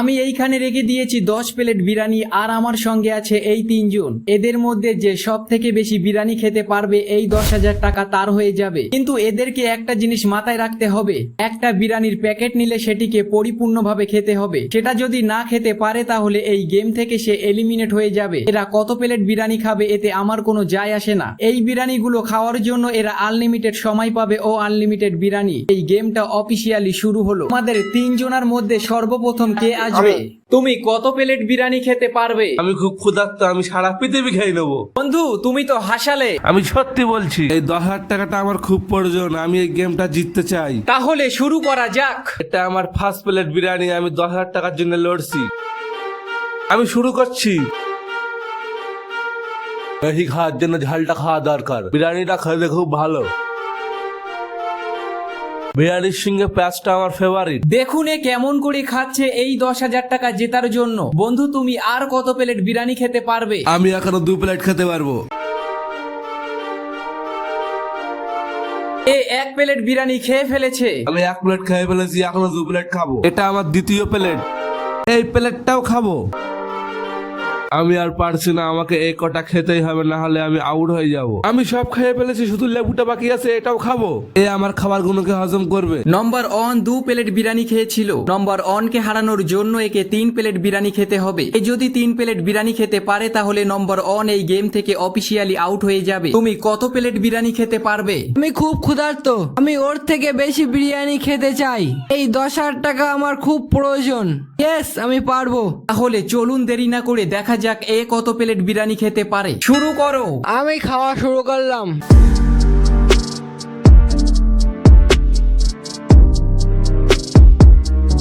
আমি এইখানে রেখে দিয়েছি 10 প্লেট বিরিয়ানি আর আমার সঙ্গে আছে এই 3 জন। এদের মধ্যে যে সব থেকে বেশি বিরিয়ানি খেতে পারবে এই 10,000 টাকা তার হয়ে যাবে। কিন্তু এদেরকে একটা জিনিস মাথায় রাখতে হবে, একটা বিরিয়ানির প্যাকেট নিলে সেটিকে পরিপূর্ণভাবে খেতে হবে। সেটা যদি না খেতে পারে তাহলে এই গেম থেকে সে এলিমিনেট হয়ে যাবে। এরা কত প্লেট বিরিয়ানি খাবে এতে আমার কোনো যায় আসে না। এই বিরিয়ানি গুলো খাওয়ার জন্য এরা আনলিমিটেড সময় পাবে ও আনলিমিটেড বিরিয়ানি। এই গেমটা অফিসিয়ালি শুরু হলো। আমাদের 3 জনের মধ্যে সর্বপ্রথম কে আসবে? তুমি কত প্লেট বিরিয়ানি খেতে পারবে? আমি খুব ক্ষুধার্ত, আমি সারা পৃথিবী খেয়ে নেবো। বন্ধু তুমি তো হাসালে। আমি সত্যি বলছি, এই 10,000 টাকাটা আমার খুব প্রয়োজন। আমি এই গেমটা জিততে চাই। তাহলে শুরু করা যাক। এটা আমার ফার্স্ট প্লেট বিরিয়ানি। আমি 10,000 টাকার জন্য লড়ছি। আমি শুরু করছি। বেশি খাওয়ার জন্য ঝালটা খাওয়া দরকার। বিরিয়ানিটা খেতে খুব ভালো। বিরিয়ানির সঙ্গে পেঁয়াজটা আমার ফেভারিট। দেখুন এ কেমন করে খাচ্ছে এই 10,000 টাকা জেতার জন্য। বন্ধু তুমি আর কত প্লেট বিরিয়ানি খেতে পারবে? আমি এখনো 2 প্লেট খেতে পারবো। এ 1 প্লেট বিরিয়ানি খেয়ে ফেলেছে। আমি 1 প্লেট খেয়ে ফেলেছি, এখনো 2 প্লেট খাবো। এটা আমার দ্বিতীয় প্লেট। এই প্লেটটাও খাবো। আমি আর পারছি না, আমাকে এই কটা খেতেই হবে, না হলে আমি আউট হয়ে যাব। আমি সব খেয়ে ফেলেছি, শুধু লেবুটা বাকি আছে, এটাও খাবো। এ আমার খাবারগুলোকে হজম করবে। নম্বর 1 2 প্লেট বিরিয়ানি খেয়েছিল। নম্বর 1 কে হারানোর জন্য একে 3 প্লেট বিরিয়ানি খেতে হবে। এ যদি 3 প্লেট বিরিয়ানি খেতে পারে তাহলে নম্বর 1 এই গেম থেকে অফিসিয়ালি আউট হয়ে যাবে। তুমি কত প্লেট বিরিয়ানি খেতে পারবে? আমি খুব ক্ষুধার্ত, আমি ওর থেকে বেশি বিরিয়ানি খেতে চাই। এই 10,000 টাকা আমার খুব প্রয়োজন। ইয়েস, আমি পারবো। তাহলে চলুন দেরি না করে দেখা যাক এ কত প্লেট বিরিয়ানি খেতে পারে। শুরু করো। আমি খাওয়া শুরু করলাম।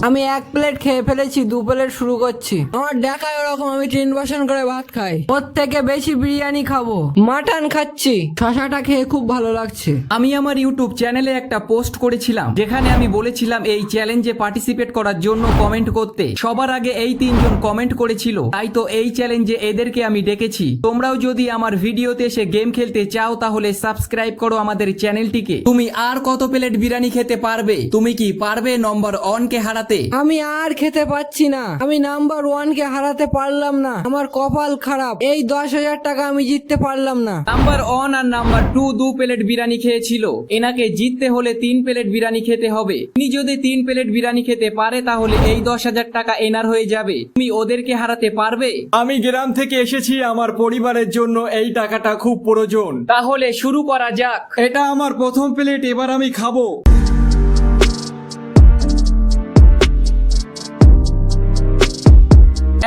আমি 1 প্লেট খেয়ে ফেলেছি, 2 প্লেট শুরু করছি। আমার দেখায় ওরকম আমি 3 বাসন করে ভাত খাই। ওর থেকে বেশি বিরিয়ানি খাবো। মাটন খাচ্ছি। শশাটা খেয়ে খুব ভালো লাগছে। আমি আমার ইউটিউব চ্যানেলে একটা পোস্ট করেছিলাম যেখানে আমি বলেছিলাম এই চ্যালেঞ্জে পার্টিসিপেট করার জন্য কমেন্ট করতে। সবার আগে এই 3 জন কমেন্ট করেছিল, তাই তো এই চ্যালেঞ্জে এদেরকে আমি ডেকেছি। তোমরাও যদি আমার ভিডিওতে এসে গেম খেলতে চাও তাহলে সাবস্ক্রাইব করো আমাদের চ্যানেলটিকে। তুমি আর কত প্লেট বিরিয়ানি খেতে পারবে? তুমি কি পারবে নম্বর 1 কে হারাতে? আমি আর খেতে পাচ্ছি না। আমি নাম্বার 1 কে হারাতে পারলাম না। আমার কপাল খারাপ। এই 10,000 টাকা আমি জিততে পারলাম না। নাম্বার 1 আর নাম্বার 2 2 প্লেট বিরিয়ানি খেয়েছিল। এনাকে জিততে হলে 3 প্লেট বিরিয়ানি খেতে হবে। তিনি যদি 3 প্লেট বিরিয়ানি খেতে পারে তাহলে এই 10,000 টাকা এনার হয়ে যাবে। তুমি ওদেরকে হারাতে পারবে? আমি গ্রাম থেকে এসেছি, আমার পরিবারের জন্য এই টাকাটা খুব প্রয়োজন। তাহলে শুরু করা যাক। এটা আমার প্রথম প্লেট, এবার আমি খাবো।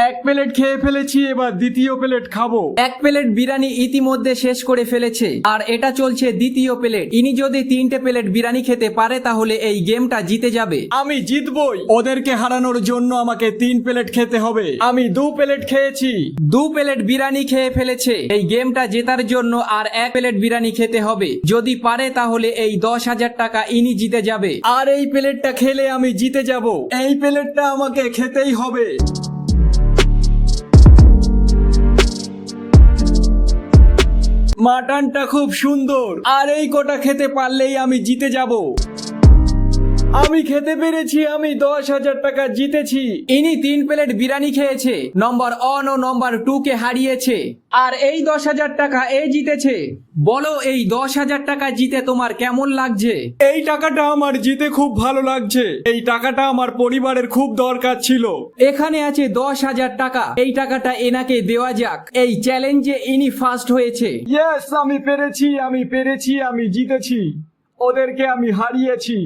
এক প্লেট খেয়ে ফেলেছি, এবার দ্বিতীয় প্লেট খাবো। 1 প্লেট বিরিয়ানি ইতিমধ্যে শেষ করে ফেলেছে আর এটা চলছে দ্বিতীয় প্লেট। ইনি যদি 3টে প্লেট বিরিয়ানি খেতে পারে তাহলে এই গেমটা জিতে যাবে। আমি জিতবই। ওদেরকে হারানোর জন্য আমাকে 3 প্লেট খেতে হবে। আমি 2 প্লেট খেয়েছি। 2 প্লেট বিরিয়ানি খেয়ে ফেলেছে। এই গেমটা জেতার জন্য আর 1 প্লেট বিরিয়ানি খেতে হবে। যদি পারে তাহলে এই 10,000 টাকা ইনি জিতে যাবে। আর এই প্লেটটা খেলে আমি জিতে যাব। এই প্লেটটা আমাকে খেতেই হবে। মাটনটা খুব সুন্দর, আর এই কটা খেতে পারলেই আমি জিতে যাব। আমি খেতে পেরেছি, আমি 10,000 টাকা জিতেছি। ইনি 3 প্লেট বিরিয়ানি খেয়েছে, নম্বর 1 ও নম্বর 2 কে হারিয়েছে আর এই 10,000 টাকা এ জিতেছে। বলো এই 10,000 টাকা জিতে তোমার কেমন লাগছে? এই টাকাটা আমার জিতে খুব ভালো লাগছে। এই টাকাটা আমার পরিবারের খুব দরকার ছিল। এখানে আছে 10,000 টাকা। এই টাকাটা এনাকে দেওয়া যাক। এই চ্যালেঞ্জে ইনি ফার্স্ট হয়েছে। ইয়েস, আমি পেরেছি, আমি জিতেছি। ওদেরকে আমি হারিয়েছি।